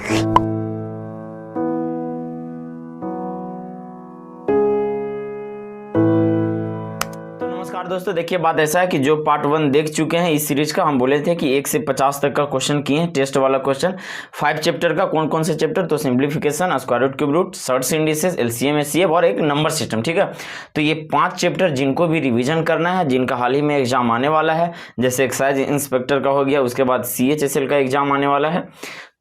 नमस्कार दोस्तों, देखिए बात ऐसा है कि जो पार्ट 1 देख चुके हैं इस सीरीज का, हम बोले थे कि 1 से 50 तक का क्वेश्चन किए हैं, टेस्ट वाला क्वेश्चन 5 चैप्टर का। कौन कौन से चैप्टर? तो simplification, square root, cube root, surds indices, LCM, HCF और एक नंबर सिस्टम। ठीक है, तो ये 5 चैप्टर जिनको भी रिविजन करना है, जिनका हाल ही में एग्जाम आने वाला है, जैसे एक्साइज इंस्पेक्टर का हो गया, उसके बाद CHSL का एग्जाम आने वाला है,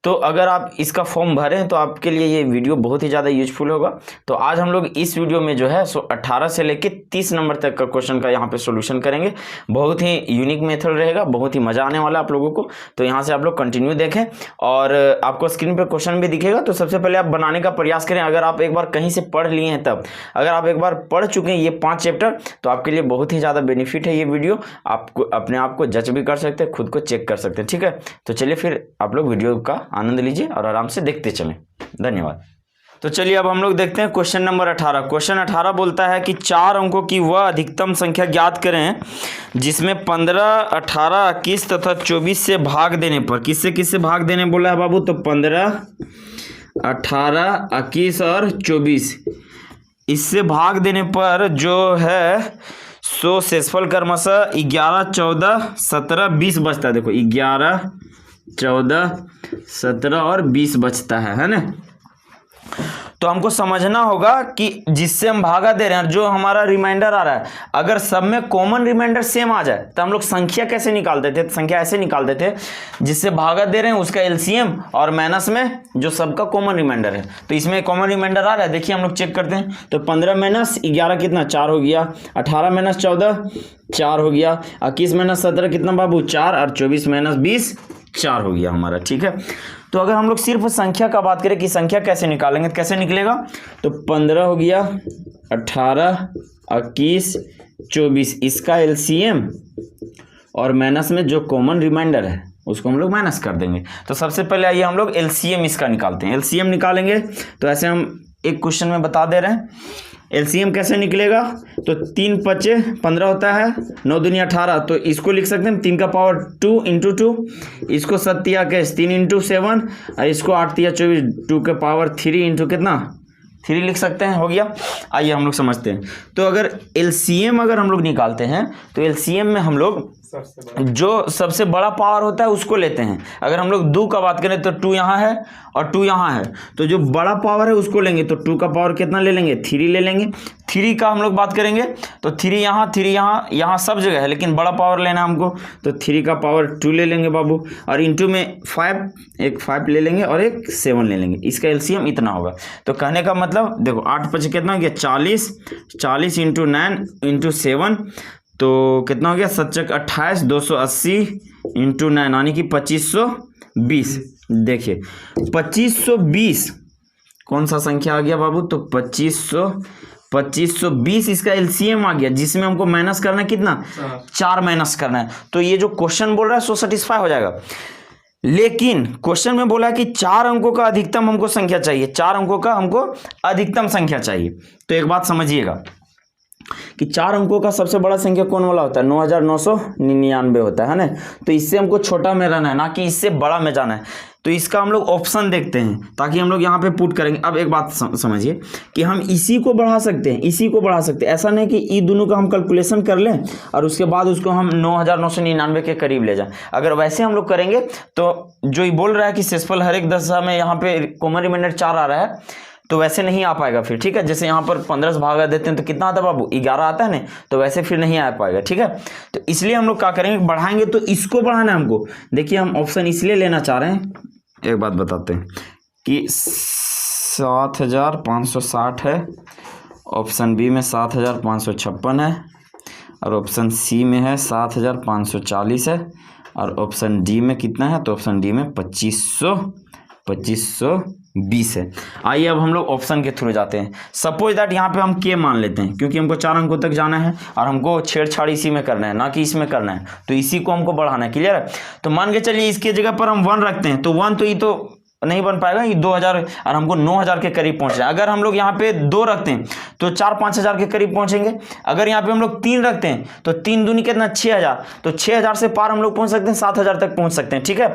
तो अगर आप इसका फॉर्म भरें तो आपके लिए ये वीडियो बहुत ही ज़्यादा यूजफुल होगा। तो आज हम लोग इस वीडियो में जो है 18 से लेके 30 नंबर तक का क्वेश्चन का यहाँ पे सॉल्यूशन करेंगे। बहुत ही यूनिक मेथड रहेगा, बहुत ही मज़ा आने वाला है आप लोगों को। तो यहाँ से आप लोग कंटिन्यू देखें और आपको स्क्रीन पर क्वेश्चन भी दिखेगा। तो सबसे पहले आप बनाने का प्रयास करें। अगर आप एक बार कहीं से पढ़ लिए हैं तब, अगर आप एक बार पढ़ चुके हैं ये 5 चैप्टर, तो आपके लिए बहुत ही ज़्यादा बेनिफिट है ये वीडियो। आपको अपने आप को जज भी कर सकते हैं, खुद को चेक कर सकते हैं। ठीक है, तो चलिए फिर आप लोग वीडियो का आनंद लीजिए और आराम से देखते चलें। धन्यवाद। तो चलिए अब हम लोग देखते हैं क्वेश्चन नंबर 18। क्वेश्चन 18 बोलता है कि 4 अंकों की वह अधिकतम संख्या ज्ञात करें जिसमें 15, 18, 21 तथा 24 से भाग देने पर, किससे किससे भाग देने बोला है बाबू? तो 15, 18, 21 और 24 इससे भाग देने पर जो है सो शेषफल क्रमशः 11, 14, 17, 20 बचता है। देखो 11, 14, 17 और 20 बचता है ना। तो हमको समझना होगा कि जिससे हम भागा दे रहे हैं, जो हमारा रिमाइंडर आ रहा है, अगर सब में कॉमन रिमाइंडर सेम आ जाए तो हम लोग संख्या कैसे निकालते थे? संख्या ऐसे निकालते थे, जिससे भागा दे रहे हैं उसका एलसीएम और माइनस में जो सबका कॉमन रिमाइंडर है। तो इसमें कॉमन रिमाइंडर आ रहा है, देखिए हम लोग चेक करते हैं। तो 15 माइनस 11 कितना? 4 हो गया। 18 माइनस 14 4 हो गया। 21 माइनस 17 कितना बाबू? 4। और 24 माइनस 20 4 हो गया हमारा। ठीक है, तो अगर हम लोग सिर्फ संख्या का बात करें कि संख्या कैसे निकालेंगे, तो कैसे निकलेगा? तो 15 हो गया, 18, 21, 24 इसका एलसीएम और माइनस में जो कॉमन रिमाइंडर है उसको हम लोग माइनस कर देंगे। तो सबसे पहले आइए हम लोग एलसीएम इसका निकालते हैं। एलसीएम निकालेंगे तो ऐसे हम एक क्वेश्चन में बता दे रहे हैं। एलसीएम कैसे निकलेगा? तो 3 5 15 होता है, 9 दूनी 18, तो इसको लिख सकते हैं 3 का पावर 2 इंटू 2, इसको 7 या कैश 3 इंटू 7 और इसको 8 या 24 2 के पावर 3 इंटू कितना 3 लिख सकते हैं। हो गया। आइए हम लोग समझते हैं। तो अगर एलसीएम अगर हम लोग निकालते हैं तो एलसीएम में हम लोग जो सबसे बड़ा पावर होता है उसको लेते हैं। अगर हम लोग 2 का बात करें तो 2 यहाँ है और 2 यहाँ है, तो जो बड़ा पावर है उसको लेंगे। तो 2 का पावर कितना ले लेंगे? 3 ले लेंगे। 3 का हम लोग बात करेंगे तो 3 यहाँ, 3 यहाँ, यहाँ सब जगह है, लेकिन बड़ा पावर लेना हमको, तो 3 का पावर 2 ले लेंगे बाबू। और इंटू में 5, एक 5 ले लेंगे और एक 7 ले लेंगे। इसका एलसीएम इतना होगा। तो कहने का मतलब देखो 8 5 कितना हो गया? 40, 40 इंटू 9 इंटू 7, तो कितना हो गया? 7 28, 280 इंटू 9 यानी कि 2520। देखिए 2520 कौन सा संख्या आ गया बाबू? तो 2520 इसका एलसीएम आ गया, जिसमें हमको माइनस करना है कितना? 4 माइनस करना है। तो ये जो क्वेश्चन बोल रहा है सो सेटिस्फाई हो जाएगा। लेकिन क्वेश्चन में बोला कि 4 अंकों का अधिकतम हमको संख्या चाहिए, 4 अंकों का हमको अधिकतम संख्या चाहिए। तो एक बात समझिएगा कि 4 अंकों का सबसे बड़ा संख्या कौन वाला होता है? 9999 होता है ना। तो इससे हमको छोटा में रहना है, ना कि इससे बड़ा में जाना है। तो इसका हम लोग ऑप्शन देखते हैं ताकि हम लोग यहाँ पे पुट करेंगे। अब एक बात समझिए कि हम इसी को बढ़ा सकते हैं, इसी को बढ़ा सकते हैं। ऐसा नहीं कि ये दोनों का हम कैलकुलेशन कर लें और उसके बाद उसको हम 9999 के करीब ले जाएं। अगर वैसे हम लोग करेंगे तो जो ये बोल रहा है कि शेषफल हर एक दशा में यहाँ पे कॉमन रिमाइंडर 4 आ रहा है, तो वैसे नहीं आ पाएगा फिर। ठीक है, जैसे यहाँ पर 15 से भागा देते हैं तो कितना आता है बाबू? 11 आता है ना, तो वैसे फिर नहीं आ पाएगा। ठीक है, तो इसलिए हम लोग क्या करेंगे? बढ़ाएंगे तो इसको बढ़ाना है हमको। देखिए हम ऑप्शन इसलिए लेना चाह रहे हैं, एक बात बताते हैं कि 7560 है, ऑप्शन बी में 7556 है, और ऑप्शन सी में है 7540 है, और ऑप्शन डी में कितना है? तो ऑप्शन डी में 2520 है। आइए अब हम लोग ऑप्शन के थ्रू जाते हैं। सपोज दैट यहाँ पे हम के मान लेते हैं, क्योंकि हमको 4 अंकों तक जाना है और हमको छेड़छाड़ इसी में करना है, ना कि इसमें करना है। तो इसी को हमको बढ़ाना है। क्लियर है? तो मान के चलिए इसकी जगह पर हम 1 रखते हैं, तो 1 तो ये तो नहीं बन पाएगा, ये 2000 और हमको 9000 के करीब पहुंच जाए। अगर हम लोग यहाँ पे 2 रखते हैं तो 4-5 हज़ार के करीब पहुंचेंगे। अगर यहाँ पे हम लोग 3 रखते हैं तो 3 दूनी कितना? 6000। तो 6000 से पार हम लोग पहुंच सकते हैं, 7000 तक पहुंच सकते हैं। ठीक है,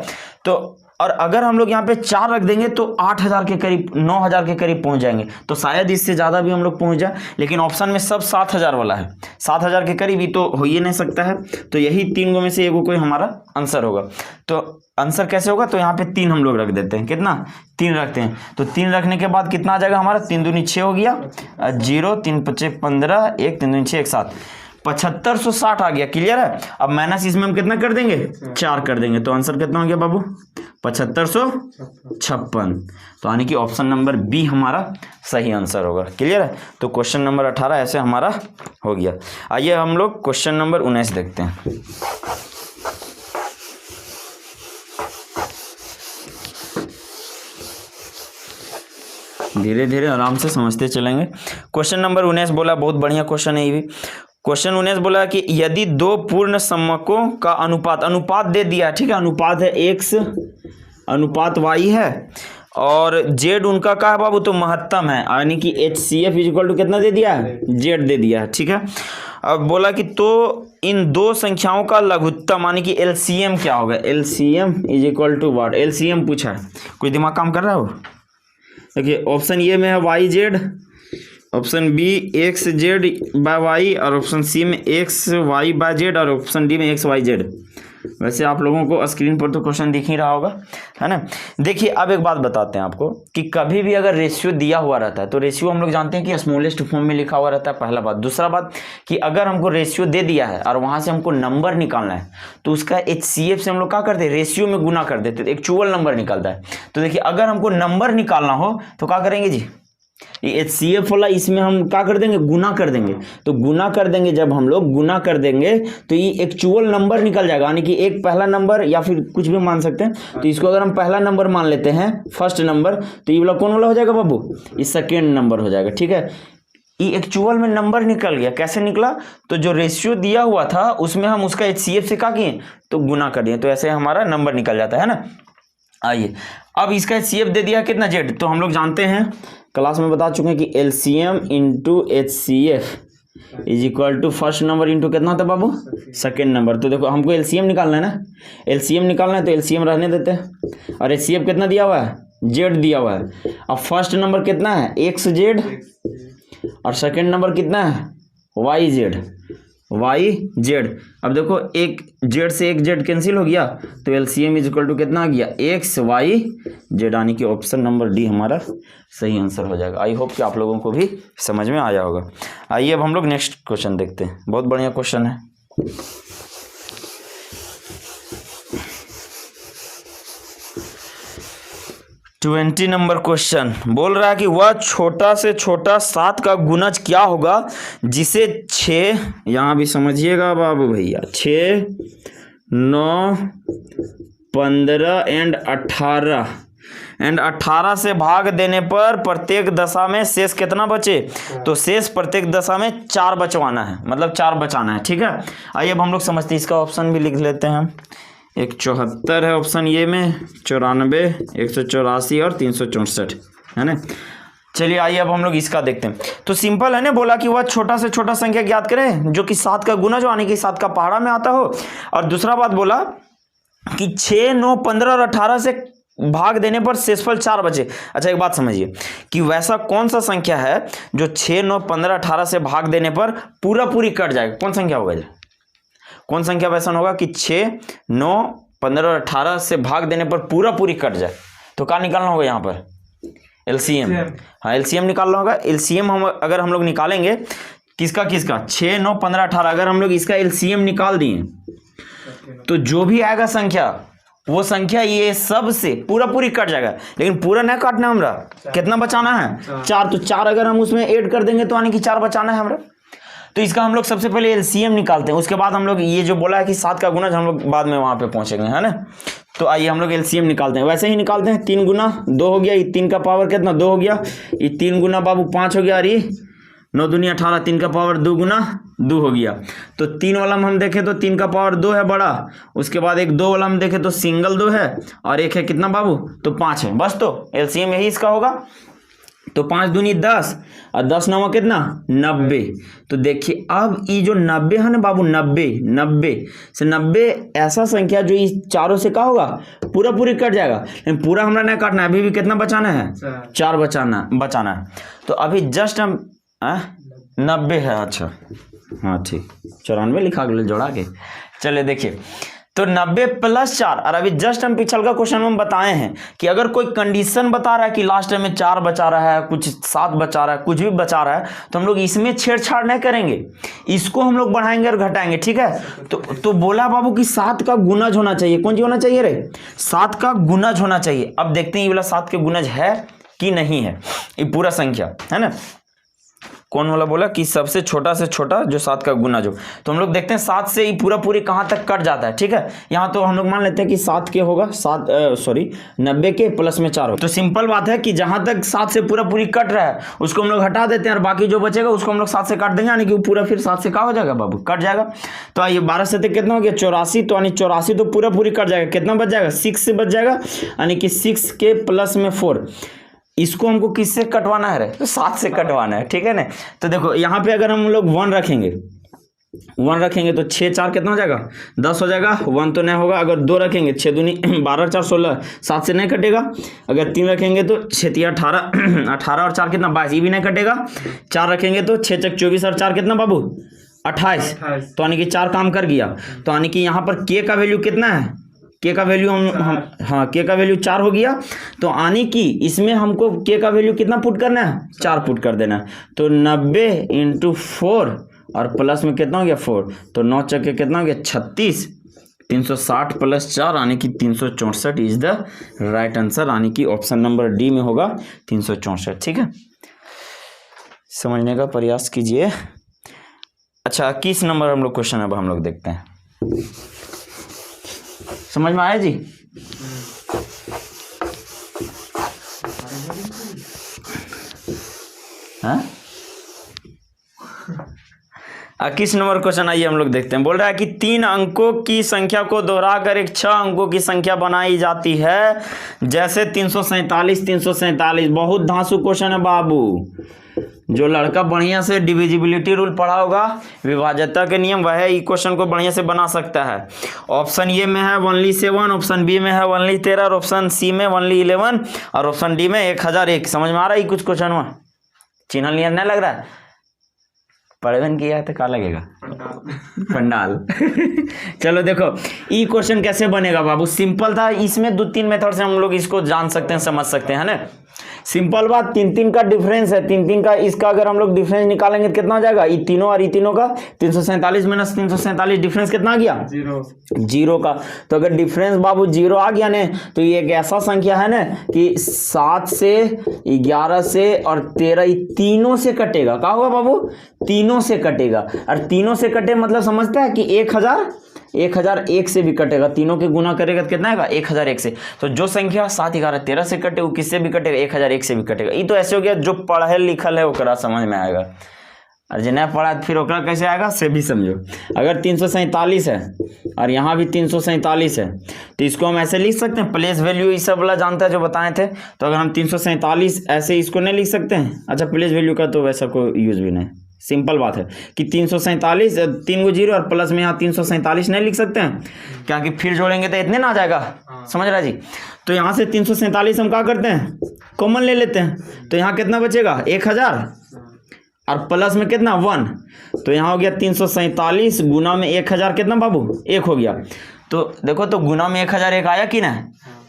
तो और अगर हम लोग यहाँ पे 4 रख देंगे तो 8,000 के करीब, 9,000 के करीब पहुंच जाएंगे। तो शायद इससे ज़्यादा भी हम लोग पहुंच जाए, लेकिन ऑप्शन में सब 7,000 वाला है, 7,000 के करीब ही तो हो ही नहीं सकता है। तो यही 3 में से एगो कोई हमारा आंसर होगा। तो आंसर कैसे होगा, तो यहाँ पे 3 हम लोग रख देते हैं, कितना 3 रखते हैं। तो 3 रखने के बाद कितना आ जाएगा हमारा, 3 दूनी 6 हो गया, 0 3 5 15, 1 3 दूनी 6 1 7, 7560 आ गया। क्लियर है। अब माइनस इसमें हम कितना कर देंगे, 4 कर देंगे। तो आंसर कितना हो गया बाबू, 7556। तो यानी कि ऑप्शन नंबर बी हमारा सही आंसर होगा। क्लियर है। तो क्वेश्चन नंबर 18 ऐसे हमारा हो गया। आइए हम लोग क्वेश्चन नंबर 19 देखते हैं। धीरे धीरे आराम से समझते चलेंगे। क्वेश्चन नंबर 19 बोला, बहुत बढ़िया क्वेश्चन है ये भी। क्वेश्चन 19 बोला कि यदि 2 पूर्ण समकों का अनुपात दे दिया, ठीक है, अनुपात है x अनुपात y है और z उनका क्या है बाबू, तो महत्तम है, यानी कि HCF इक्वल टू कितना दे दिया है, z दे दिया है, ठीक है। अब बोला कि तो इन 2 संख्याओं का लघुत्तम यानी कि LCM क्या होगा, LCM is equal to what, LCM पूछा है, कोई दिमाग काम कर रहा हो। देखिए ऑप्शन ए में है YZ, option B XZ by Y, और ऑप्शन सी में XY बाय Z, और ऑप्शन डी में XYZ। वैसे आप लोगों को स्क्रीन पर तो क्वेश्चन दिख ही रहा होगा, है ना। देखिए अब एक बात बताते हैं आपको कि कभी भी अगर रेशियो दिया हुआ रहता है तो रेशियो हम लोग जानते हैं कि स्मॉलेस्ट फॉर्म में लिखा हुआ रहता है, पहला बात। दूसरा बात कि अगर हमको रेशियो दे दिया है और वहां से हमको नंबर निकालना है तो उसका HCF से हम लोग क्या करते हैं, रेशियो में गुना कर देते, एक्चुअल नंबर निकलता है। तो देखिए अगर हमको नंबर निकालना हो तो क्या करेंगे जी, ये HCF वाला इसमें हम क्या कर देंगे, गुना कर देंगे। तो गुना कर देंगे, जब हम लोग गुना कर देंगे तो ये एक्चुअल नंबर निकल जाएगा, यानी कि एक पहला नंबर या फिर कुछ भी मान सकते हैं। तो इसको अगर हम पहला नंबर मान लेते हैं, फर्स्ट नंबर, तो ये वाला कौन वाला हो जाएगा बाबू, ये सेकेंड नंबर हो जाएगा, ठीक है। ये एक्चुअल में नंबर निकल गया, कैसे निकला, तो जो रेशियो दिया हुआ था उसमें हम उसका HCF से क्या किए, तो गुना कर दिए, तो ऐसे हमारा नंबर निकल जाता है ना। आइए अब इसका HCF दे दिया कितना, Z। तो हम लोग जानते हैं, क्लास में बता चुके हैं कि LCM into HCF is equal to first number into कितना होता है बाबू, सेकेंड नंबर। तो देखो हमको LCM निकालना है ना, LCM निकालना है तो LCM रहने देते हैं। और HCF कितना दिया हुआ है, Z दिया हुआ है। अब फर्स्ट नंबर कितना है, XZ, और सेकेंड नंबर कितना है, YZ। अब देखो एक Z से एक Z कैंसिल हो गया, तो LCM इज इक्वल टू कितना आ गया, XYZ, यानी कि ऑप्शन नंबर डी हमारा सही आंसर हो जाएगा। आई होप कि आप लोगों को भी समझ में आया होगा। आइए अब हम लोग नेक्स्ट क्वेश्चन देखते हैं, बहुत बढ़िया क्वेश्चन है। ट्वेंटी नंबर क्वेश्चन बोल रहा है कि वह छोटा से छोटा 7 का गुणज क्या होगा जिसे 6, यहां भी समझिएगा बाबू भैया, 6 9 15 एंड 18 से भाग देने पर प्रत्येक दशा में शेष कितना बचे, तो शेष प्रत्येक दशा में 4 बचवाना है, मतलब 4 बचाना है, ठीक है। आइए अब हम लोग समझते हैं, इसका ऑप्शन भी लिख लेते हैं हम। एक 74 है ऑप्शन ए में, 94, 184 और 364, है ना। चलिए आइए अब हम लोग इसका देखते हैं। तो सिंपल है ना, बोला कि वह छोटा से छोटा संख्या ज्ञात करें जो कि 7 का गुना जो यानी कि 7 का पहाड़ा में आता हो। और दूसरा बात बोला कि 6 9 15 और 18 से भाग देने पर शेषफल 4 बचे। अच्छा एक बात समझिए कि वैसा कौन सा संख्या है जो 6 9 15 18 से भाग देने पर पूरी कट जाएगा, कौन संख्या होगा, कौन संख्या वैसा होगा कि 6 9 15 और 18 से भाग देने पर पूरी कट जाए। तो क्या निकालना होगा यहाँ पर, LCM। हाँ LCM निकालना होगा। LCM अगर हम लोग निकालेंगे किसका 6 9 15 18, अगर हम लोग इसका LCM निकाल दिए तो जो भी आएगा संख्या, वो संख्या ये सब से पूरी कट जाएगा। लेकिन पूरा नहीं काटना हमरा, कितना बचाना है, 4। तो 4 अगर हम उसमें ऐड कर देंगे तो यानी कि 4 बचाना है हमरा। तो इसका हम लोग सबसे पहले LCM निकालते हैं, उसके बाद हम लोग ये जो बोला है कि 7 का गुणज हम लोग बाद में वहां पे पहुंचेंगे, है ना। तो आइए हम लोग LCM निकालते हैं, वैसे ही निकालते हैं। 3 गुना 2 हो गया, ये 3 का पावर कितना 2 हो गया, ये 3 गुना बाबू 5 हो गया, और ये 9 दूनी 18, 3 का पावर 2 गुना 2 हो गया। तो 3 वाला हम देखें तो 3 का पावर 2 है बड़ा, उसके बाद एक 2 वाला हम देखें तो सिंगल 2 है, और एक है कितना बाबू, तो 5 है बस। तो LCM यही इसका होगा। तो 5 दूनी 10 और 10 नवा कितना 90। तो देखिए अब ये जो 90 है ना बाबू, 90 से 90 ऐसा संख्या जो इस चारों से क्या होगा, पूरा पूरी कट जाएगा, लेकिन पूरा हमरा नहीं काटना है, अभी भी कितना बचाना है, 4 बचाना है। तो अभी जस्ट हम 90 है, अच्छा हाँ ठीक, 94 लिखा गया जोड़ा के। चलिए देखिए, तो 90 + 4, और अभी जस्ट हम पिछल का क्वेश्चन में बताए हैं कि अगर कोई कंडीशन बता रहा है कि लास्ट में 4 बचा रहा है, कुछ 7 बचा रहा है, कुछ भी बचा रहा है, तो हम लोग इसमें छेड़छाड़ नहीं करेंगे, इसको हम लोग बढ़ाएंगे और घटाएंगे, ठीक है। तो बोला बाबू कि 7 का गुणज होना चाहिए, कौन सी होना चाहिए रे, 7 का गुणज होना चाहिए। अब देखते हैं ये वाला 7 के गुणज है कि नहीं है, ये पूरा संख्या है ना, कौन वाला बोला कि सबसे छोटा से छोटा जो 7 का गुना जो, तो हम लोग देखते हैं 7 से ही पूरा पूरी कहाँ तक कट जाता है, ठीक है। यहाँ तो हम लोग मान लेते हैं कि 7 के होगा 90 के प्लस में 4 हो, तो सिंपल बात है कि जहाँ तक 7 से पूरा पूरी कट रहा है उसको हम लोग हटा देते हैं और बाकी जो बचेगा उसको हम लोग 7 से काट देंगे, यानी कि पूरा फिर 7 से क्या हो जाएगा बाबू, कट जाएगा। तो ये 12 से कितना हो गया 84, तो यानी 84 तो पूरा पूरी कट जाएगा, कितना बच जाएगा 6 से बच जाएगा, यानी कि 6 के प्लस में 4। इसको हमको किससे कटवाना है रे, तो 7 से कटवाना है, ठीक है ना। तो देखो यहाँ पे अगर हम लोग 1 रखेंगे तो 6 4 कितना हो जाएगा 10 हो जाएगा, 1 तो नहीं होगा। अगर 2 रखेंगे 6 दूनी 12 4 16, 7 से नहीं कटेगा। अगर 3 रखेंगे तो 6 3 18, 18 और 4 कितना 22, ये भी नहीं कटेगा। 4 रखेंगे तो 6 6 24 और 4 कितना बाबू 28, तो यानी कि 4 काम कर गया। तो यानी कि यहाँ पर के का वैल्यू कितना है, के का वैल्यू हम हाँ के का वैल्यू 4 हो गया। तो आने की इसमें हमको के का वैल्यू कितना पुट करना है, 4 पुट कर देना है। तो 90 × 4 और प्लस में कितना हो गया 4, तो 9 चक्के कितना हो गया 36, 360 + 4 यानी कि 364 इज द राइट आंसर, यानी कि ऑप्शन नंबर डी में होगा 364, ठीक है। समझने का प्रयास कीजिए। अच्छा 21 नंबर हम लोग क्वेश्चन अब हम लोग देखते हैं, समझ में आया जी। हाँ 21 नंबर क्वेश्चन आइए हम लोग देखते हैं। बोल रहा है कि 3 अंकों की संख्या को दोहराकर एक 6 अंकों की संख्या बनाई जाती है, जैसे 347। बहुत धांसू क्वेश्चन है बाबू। जो लड़का बढ़िया से डिविजिबिलिटी रूल पढ़ा होगा, विभाज्यता के नियम, वह ये क्वेश्चन को बढ़िया से बना सकता है। ऑप्शन ए में है ओनली 7, ऑप्शन बी में है ओनली 13, और ऑप्शन सी में ओनली 11, और ऑप्शन डी में 1001। समझ में आ रहा है कुछ क्वेश्चन में, चिन्ह लिया नहीं लग रहा है, पढ़वन किया है तो क्या लगेगा पंडाल। चलो देखो ये क्वेश्चन कैसे बनेगा बाबू, सिंपल था। इसमें 2-3 मेथड से हम लोग इसको जान सकते हैं, समझ सकते हैं, है ना। सिंपल बात, 3 का डिफरेंस है, 3 का, इसका अगर हम लोग डिफरेंस निकालेंगे तो कितना हो जाएगा, ये तीनों और ये तीनों का 347 - 347 डिफरेंस कितना आ गया 0 का। तो अगर डिफरेंस बाबू 0 आ गया ने, तो ये एक ऐसा संख्या है ना कि 7 से 11 से और 13 तीनों से कटेगा। क्या होगा बाबू, तीनों से कटेगा। और तीनों से कटे मतलब समझता है कि 1001 से भी कटेगा, तीनों के गुना करेगा तो कितना आएगा 1001 से। तो जो संख्या 7 11 13 से कटे वो किससे भी कटेगा 1001 से भी कटेगा। ये तो ऐसे हो गया जो पढ़े लिखल है ओकरा समझ में आएगा, और जो नहीं पढ़ा फिर ओकरा कैसे आएगा से भी समझो। अगर 347 है और यहाँ भी 347 है, तो इसको हम ऐसे लिख सकते हैं, प्लेस वैल्यू ये सब वाला जानता है जो बताए थे। तो अगर हम 347 ऐसे इसको नहीं लिख सकते हैं, अच्छा प्लेस वैल्यू का तो वैसा कोई यूज भी नहीं, सिंपल बात है कि 347 3 को 0 और प्लस में यहाँ 347 नहीं लिख सकते हैं, क्या कि फिर जोड़ेंगे तो इतने ना आ जाएगा, समझ रहा जी। तो यहाँ से 347 हम क्या करते हैं, कॉमन ले लेते हैं, तो यहाँ कितना बचेगा 1000 और प्लस में कितना 1, तो यहाँ हो गया 347 गुना में 1000 कितना बाबू 1 हो गया। तो देखो तो गुना में 1001 आया कि ना,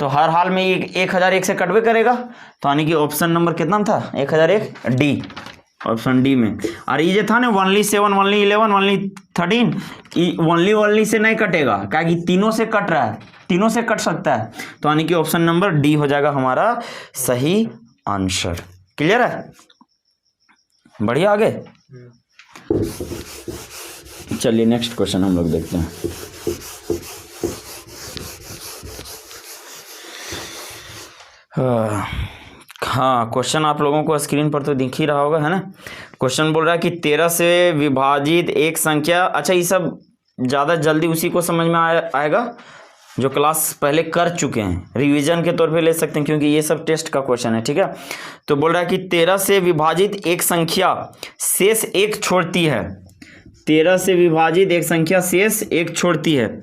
तो हर हाल में ये 1001 से कटवे करेगा, तो यानी कि ऑप्शन नंबर कितना था 1001 डी, ऑप्शन डी में। और ये जो था ना only 7 only 11 only 13, only say नहीं कटेगा, क्या कि तीनों से कट रहा है, तीनों से कट सकता है, तो यानी कि ऑप्शन नंबर डी हो जाएगा हमारा सही आंसर। क्लियर है, बढ़िया आगे। चलिए नेक्स्ट क्वेश्चन हम लोग देखते हैं। हाँ क्वेश्चन आप लोगों को स्क्रीन पर तो दिख ही रहा होगा, है ना। क्वेश्चन बोल रहा है कि 13 से विभाजित एक संख्या, अच्छा ये सब ज़्यादा जल्दी उसी को समझ में आएगा, जो क्लास पहले कर चुके हैं, रिवीजन के तौर पे ले सकते हैं क्योंकि ये सब टेस्ट का क्वेश्चन है, ठीक है। तो बोल रहा है कि 13 से विभाजित एक संख्या शेष एक छोड़ती है, 13 से विभाजित एक संख्या शेष एक छोड़ती है।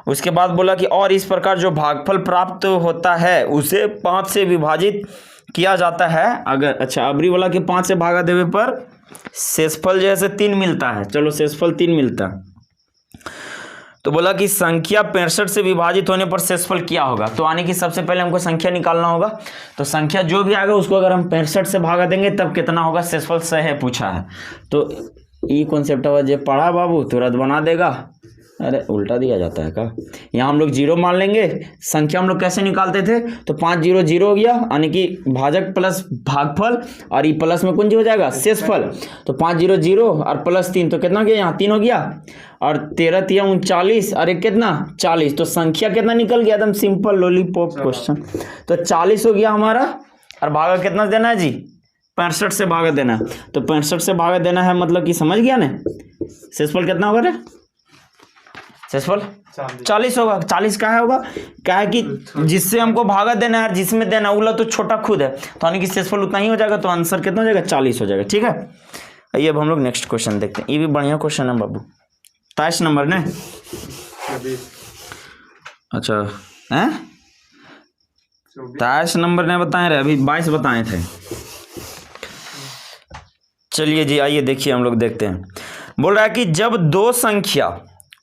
उसके बाद बोला कि और इस प्रकार जो भागफल प्राप्त होता है उसे 5 से विभाजित किया जाता है अगर, अच्छा अबरी वाला कि 5 से भागा देवे पर शेषफल जो है 3 मिलता है। चलो शेषफल 3 मिलता है। तो बोला कि संख्या 65 से विभाजित होने पर शेषफल क्या होगा। तो आने की सबसे पहले हमको संख्या निकालना होगा। तो संख्या जो भी आएगा उसको अगर हम 65 से भागा देंगे तब कितना होगा, शेषफल सही है पूछा है। तो ये कॉन्सेप्ट जो पढ़ा बाबू तुरंत बना देगा। अरे उल्टा दिया जाता है का, यहाँ हम लोग 0 मान लेंगे। संख्या हम लोग कैसे निकालते थे, तो 5 0 0 हो गया, यानी कि भाजक प्लस भागफल और ये प्लस में कुंजी हो जाएगा शेषफल। तो 5 0 0 और प्लस 3 तो कितना हो गया, यहाँ 3 हो गया और 13 3 39 और एक कितना 40। तो संख्या कितना निकल गया, एकदम सिंपल लॉलीपॉप क्वेश्चन। तो 40 हो गया हमारा और भागा कितना देना है जी, 65 से भागा देना है। तो 65 से भागा देना है मतलब कि समझ गया ना, शेषफल कितना होगा रे, शेषफल 40 होगा। 40 का है होगा, क्या है कि जिससे हमको भागा देना है जिसमें देना उला तो छोटा खुद है, तो यानी कि शेषफल उतना ही हो जाएगा। तो आंसर कितना हो जाएगा, 40 हो जाएगा, ठीक है। आइए अब हम लोग नेक्स्ट क्वेश्चन देखते हैं। ये भी बढ़िया क्वेश्चन है बाबू, 23 नंबर ने, अच्छा है 23 नंबर ने बताए रहे, अभी 22 बताए थे। चलिए जी आइए देखिए हम लोग देखते हैं। बोल रहा है कि जब दो संख्या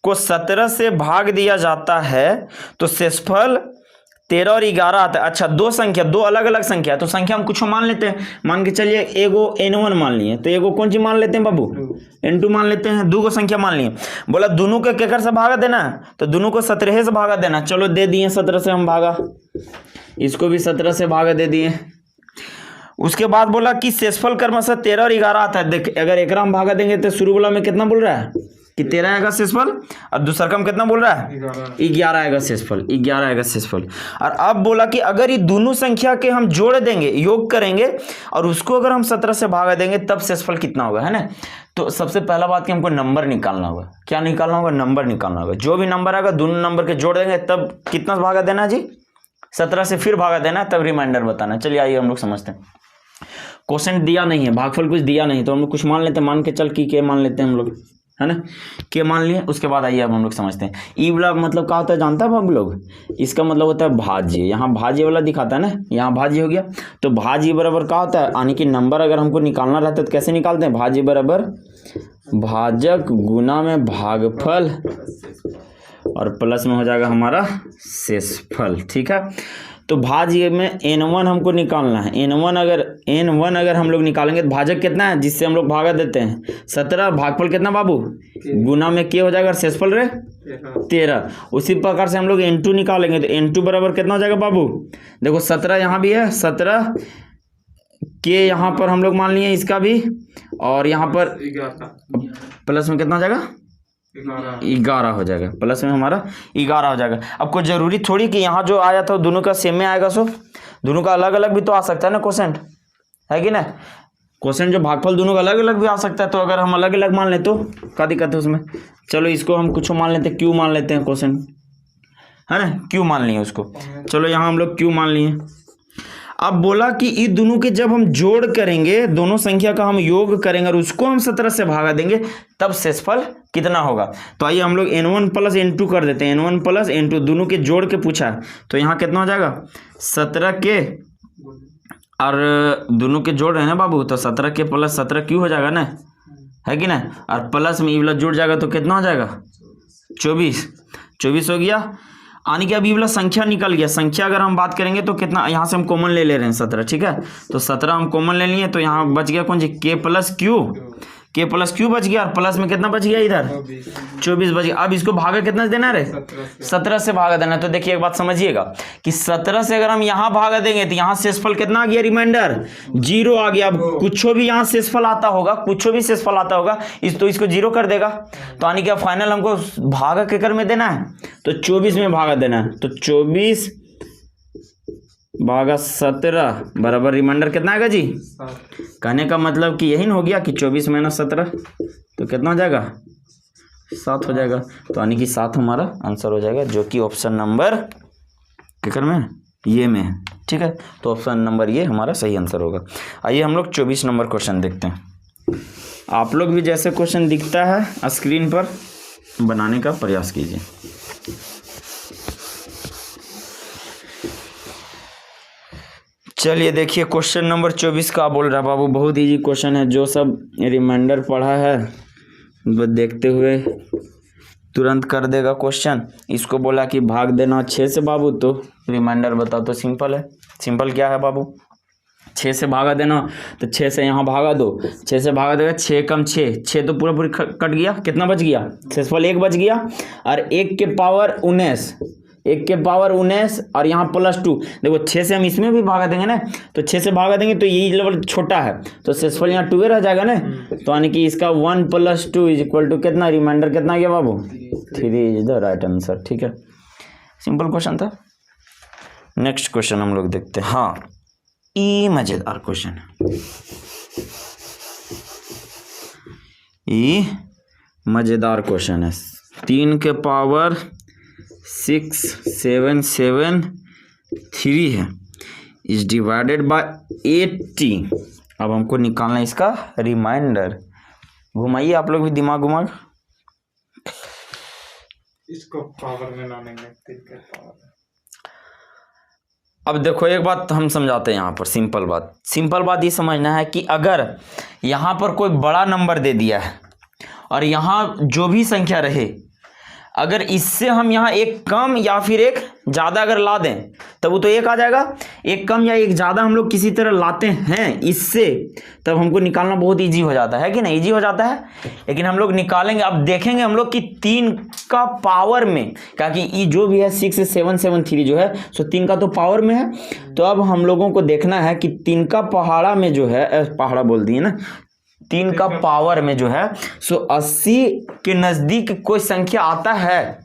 को 17 से भाग दिया जाता है तो शेषफल 13 और 11 आता है। अच्छा दो संख्या, दो अलग अलग संख्या, तो संख्या हम कुछ मान लेते हैं। मान के चलिए एगो n1 मान लिए, तो एगो कौन सी मान लेते हैं बाबू, n2 मान लेते हैं। दो को संख्या मान लिए, बोला दोनों को केकर से भागा देना है, तो दोनों को 17 से भागा देना। चलो दे दिए 17 से हम भागा, इसको भी 17 से भागा दे दिए। उसके बाद बोला कि शेषफल क्रमशः 13 और 11 आता है। देख अगर एक हम भागा देंगे तो शुरू वाला में कितना बोल रहा है कि 13 आएगा शेषफल, और दूसरा क्रम कितना बोल रहा है 11 आएगा शेषफल, 11 आएगा शेषफल। और अब बोला कि अगर ये दोनों संख्या के हम जोड़ देंगे, योग करेंगे और उसको अगर हम 17 से भागा देंगे तब शेषफल कितना होगा, है ना। तो सबसे पहला बात कि हमको नंबर निकालना होगा। क्या निकालना होगा, नंबर निकालना होगा। जो भी नंबर आएगा दोनों नंबर के जोड़ देंगे तब कितना भागा देना जी, 17 से फिर भागा देना, तब रिमाइंडर बताना। चलिए आइए हम लोग समझते हैं। क्वेश्चन दिया नहीं है, भागफल कुछ दिया नहीं, तो हम लोग कुछ मान लेते हैं, मान के चल के मान लेते हैं हम लोग, है ना, के मान लिए। उसके बाद आइए अब हम लोग समझते हैं। ई वाला मतलब क्या होता है जानता है आप लोग, इसका मतलब होता है भाज्य। यहाँ भाज्य वाला दिखाता है ना, यहाँ भाज्य हो गया। तो भाज्य बराबर क्या होता है, यानी कि नंबर अगर हमको निकालना रहता है तो कैसे निकालते हैं, भाज्य बराबर भाजक गुना में भागफल और प्लस में हो जाएगा हमारा शेषफल, ठीक है। तो भाज्य में n1 हमको निकालना है। n1 अगर हम लोग निकालेंगे तो भाजक कितना है जिससे हम लोग भागा देते हैं 17, भागफल कितना बाबू गुना में क्या हो जाएगा शेषफल रे 13। उसी प्रकार से हम लोग n2 निकालेंगे तो n2 बराबर कितना हो जाएगा बाबू, देखो 17 यहाँ भी है, 17 के यहाँ पर हम लोग मान लिए इसका भी, और यहाँ पर प्लस में कितना हो जाएगा 11 हो जाएगा, प्लस में हमारा 11 हो जाएगा। अब कोई जरूरी थोड़ी कि यहाँ जो आया था दोनों का सेम में आएगा, सो दोनों का अलग अलग भी तो आ सकता है ना क्वेश्चन, है कि ना। क्वेश्चन जो भागफल दोनों का अलग अलग भी आ सकता है, तो अगर हम अलग अलग मान ले तो क्या दिक्कत है उसमें। चलो इसको हम कुछ मान लेते हैं, क्यू मान लेते हैं क्वेश्चन, है ना, क्यू मान लिए उसको। चलो यहाँ हम लोग क्यू मान लिए। अब बोला कि ये दोनों के जब हम जोड़ करेंगे, दोनों संख्या का हम योग करेंगे और उसको हम 17 से भागा देंगे तब शेषफल कितना होगा। तो आइए हम लोग n1 प्लस n2 कर देते हैं। n1 प्लस n2 दोनों के जोड़ के पूछा है, तो यहाँ कितना हो जाएगा 17 के और दोनों के जोड़ रहे हैं ना बाबू, तो 17 के प्लस 17 क्यों हो जाएगा ना, है कि ना, और प्लस में ये वाला जुड़ जाएगा तो कितना हो जाएगा 24 हो गया। यानी कि अभी वाला संख्या निकल गया। संख्या अगर हम बात करेंगे तो कितना, यहाँ से हम कॉमन ले रहे हैं 17, ठीक है। तो 17 हम कॉमन ले लिए, तो यहाँ बच गया कौन सी के प्लस क्यू बच गया, और प्लस में कितना बच गया इधर 24 बच गया। अब इसको भागा कितना देना रे 17 से भागा देना। तो देखिए एक बात समझिएगा कि 17 से अगर हम यहाँ भागा देंगे तो यहाँ शेषफल कितना आ गया, रिमाइंडर 0 आ गया। अब कुछ भी यहाँ शेषफल आता होगा, इस तो इसको 0 कर देगा। तो यानी कि फाइनल हमको भागा केकर में देना है, तो 24 में भागा देना है। तो 24 भागा 17 बराबर रिमाइंडर कितना आएगा जी, कहने का मतलब कि यही हो गया कि 24 - 17 तो कितना हो जाएगा 7 हो जाएगा, तो यानी कि 7 हमारा आंसर हो जाएगा, जो कि ऑप्शन नंबर किकर में ये में है। ठीक है, तो ऑप्शन नंबर ये हमारा सही आंसर होगा। आइए हम लोग 24 नंबर क्वेश्चन देखते हैं। आप लोग भी जैसे क्वेश्चन दिखता है स्क्रीन पर बनाने का प्रयास कीजिए। चलिए देखिए क्वेश्चन नंबर 24 का बोल रहा है बाबू, बहुत इजी क्वेश्चन है। जो सब रिमाइंडर पढ़ा है वो देखते हुए तुरंत कर देगा क्वेश्चन। इसको बोला कि भाग देना 6 से बाबू, तो रिमाइंडर बताओ। तो सिंपल है, सिंपल क्या है बाबू, 6 से भागा देना, तो 6 से यहाँ भागा दो, 6 से भागा देगा, 6 कम 6 तो पूरा पूरी कट गया, कितना बच गया, 6 1 बच गया, और 1 के पावर 19, 1 के पावर 19 और यहाँ +2। देखो 6 से हम इसमें भी भागा देंगे ना, तो 6 से भागा देंगे तो यही लेवल छोटा है, तो शेषफल यहाँ 2 रह जाएगा ना, तो यानी कि इसका 1 + 2 = कितना, रिमाइंडर कितना गया बाबू, 3 इज द राइट आंसर। ठीक है, सिंपल क्वेश्चन था। नेक्स्ट क्वेश्चन हम लोग देखते हैं। हाँ, ये मजेदार क्वेश्चन है, ये मजेदार क्वेश्चन है। 3 के पावर 6773 है, इज डिवाइडेड बाय 80। अब हमको निकालना है इसका रिमाइंडर। घुमाइए आप लोग भी दिमाग घुमा, इसको पावर में लाएंगे 3 के पावर। अब देखो एक बात हम समझाते हैं यहाँ पर, सिंपल बात ये समझना है कि अगर यहाँ पर कोई बड़ा नंबर दे दिया है और यहाँ जो भी संख्या रहे, अगर इससे हम यहाँ एक कम या फिर एक ज़्यादा अगर ला दें तब वो तो 1 आ जाएगा। एक कम या एक ज़्यादा हम लोग किसी तरह लाते हैं इससे, तब हमको निकालना बहुत इजी हो जाता है कि नहीं, इजी हो जाता है। लेकिन हम लोग निकालेंगे, अब देखेंगे हम लोग कि 3 का पावर में, क्योंकि ये जो भी है 6773 जो है सो 3 का तो पावर में है। तो अब हम लोगों को देखना है कि 3 का पहाड़ा में जो है, पहाड़ा बोल दिए ना, 3 का पावर में जो है सो 80 के नजदीक कोई संख्या आता है,